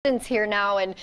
Here now, and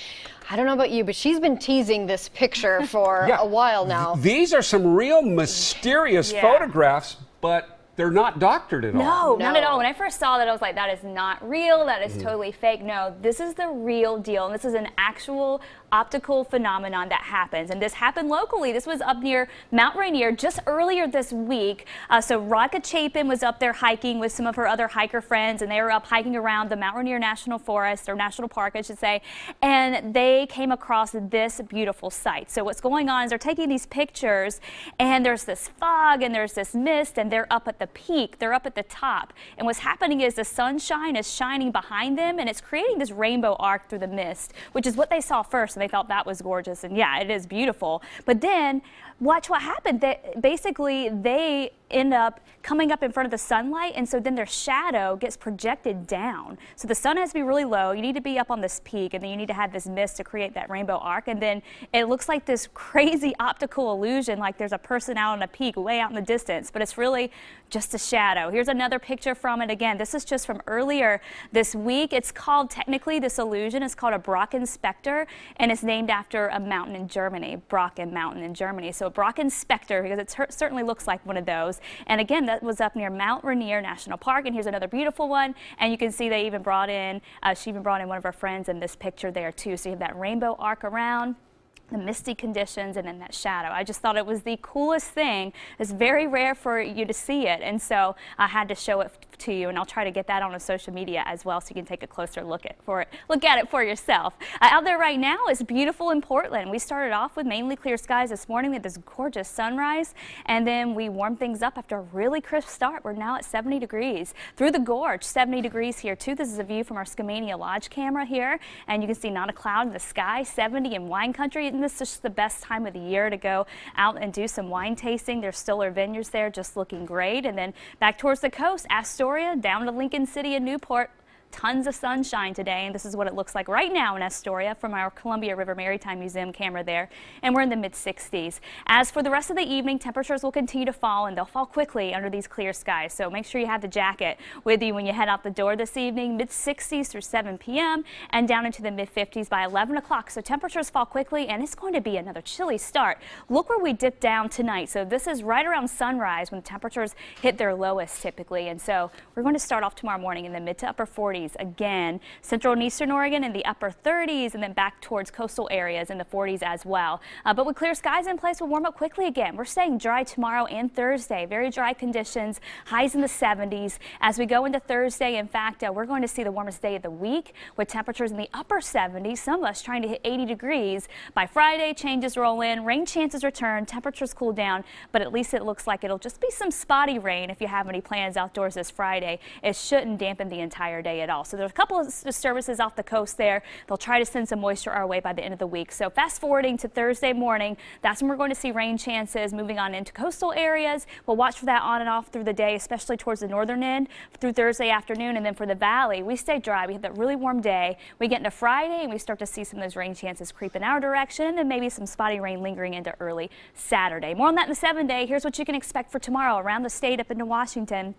I don't know about you, but she's been teasing this picture for a while now. These are some real mysterious photographs, but they're not doctored at all. No, not at all. When I first saw that, I was like, that is not real. That is totally fake. No, this is the real deal, and this is an actual optical phenomenon that happens. And this happened locally. This was up near Mount Rainier just earlier this week. So Radka Chapin was up there hiking with some of her other hiker friends, and they were up hiking around the Mount Rainier National Forest, or National Park, I should say, and they came across this beautiful sight. So what's going on is they're taking these pictures, and there's this fog, and there's this mist, and they're up at the peak. They're up at the top. And what's happening is the sunshine is shining behind them, and it's creating this rainbow arc through the mist, which is what they saw first. And they thought that was gorgeous, and yeah, it is beautiful. But then watch what happened. Basically, they end up coming up in front of the sunlight, and so then their shadow gets projected down. So the sun has to be really low. You need to be up on this peak, and then you need to have this mist to create that rainbow arc, and then it looks like this crazy optical illusion, like there's a person out on a peak way out in the distance, but it's really just a shadow. Here's another picture from it. Again, this is just from earlier this week. It's called, technically, this illusion is called a Brocken Spectre, and it's named after a mountain in Germany, Brocken Mountain in Germany. So a Brocken Spectre, because it certainly looks like one of those. And again, that was up near Mount Rainier National Park, and here's another beautiful one. And you can see they even brought in, she even brought in one of her friends in this picture there too. So you have that rainbow arc around, the misty conditions, and then that shadow. I just thought it was the coolest thing. It's very rare for you to see it, and so I had to show it to you, and I'll try to get that on a social media as well, so you can take a closer look at it for yourself. Out there right now is beautiful in Portland. We started off with mainly clear skies this morning. We had this gorgeous sunrise, and then we warmed things up after a really crisp start. We're now at 70 degrees. Through the gorge, 70 degrees here too. This is a view from our Skamania Lodge camera here, and you can see not a cloud in the sky. 70 in wine country. And this is just the best time of the year to go out and do some wine tasting. There's Stiller Vineyards there just looking great. And then back towards the coast, Astoria, down to Lincoln City and Newport. Tons of sunshine today, and this is what it looks like right now in Astoria from our Columbia River Maritime Museum camera there, and we're in the mid-60s. As for the rest of the evening, temperatures will continue to fall, and they'll fall quickly under these clear skies, so make sure you have the jacket with you when you head out the door this evening. Mid-60s through 7 p.m. and down into the mid-50s by 11 o'clock, so temperatures fall quickly, and it's going to be another chilly start. Look where we dip down tonight. So this is right around sunrise when temperatures hit their lowest typically, and so we're going to start off tomorrow morning in the mid to upper 40s. Again, central and eastern Oregon in the upper 30s, and then back towards coastal areas in the 40s as well. But with clear skies in place, we'll warm up quickly again. We're staying dry tomorrow and Thursday. Very dry conditions, highs in the 70s. As we go into Thursday, in fact, we're going to see the warmest day of the week with temperatures in the upper 70s, some of us trying to hit 80 degrees. By Friday, changes roll in, rain chances return, temperatures cool down, but at least it looks like it'll just be some spotty rain if you have any plans outdoors this Friday. It shouldn't dampen the entire day at all. So there's a couple of disturbances off the coast there. They'll try to send some moisture our way by the end of the week. So fast forwarding to Thursday morning, that's when we're going to see rain chances moving on into coastal areas. We'll watch for that on and off through the day, especially towards the northern end through Thursday afternoon. And then for the valley, we stay dry. We have that really warm day. We get into Friday and we start to see some of those rain chances creep in our direction, and maybe some spotty rain lingering into early Saturday. More on that in the 7-day. Here's what you can expect for tomorrow around the state up into Washington.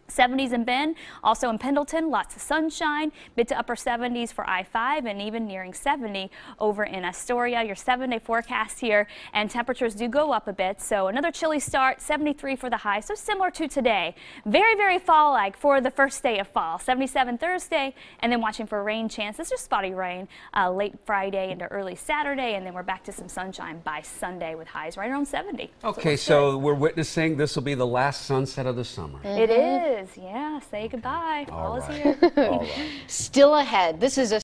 70s in Bend, also in Pendleton, lots of sunshine, mid to upper 70s for I-5, and even nearing 70 over in Astoria. Your 7-day forecast here, and temperatures do go up a bit, so another chilly start, 73 for the high, so similar to today. Very, very fall-like for the first day of fall. 77 Thursday, and then watching for rain chances, just spotty rain late Friday into early Saturday, and then we're back to some sunshine by Sunday with highs right around 70. Okay, so we're witnessing this will be the last sunset of the summer. It is. Yeah, say goodbye. Fall is here. All right. Still ahead. This is a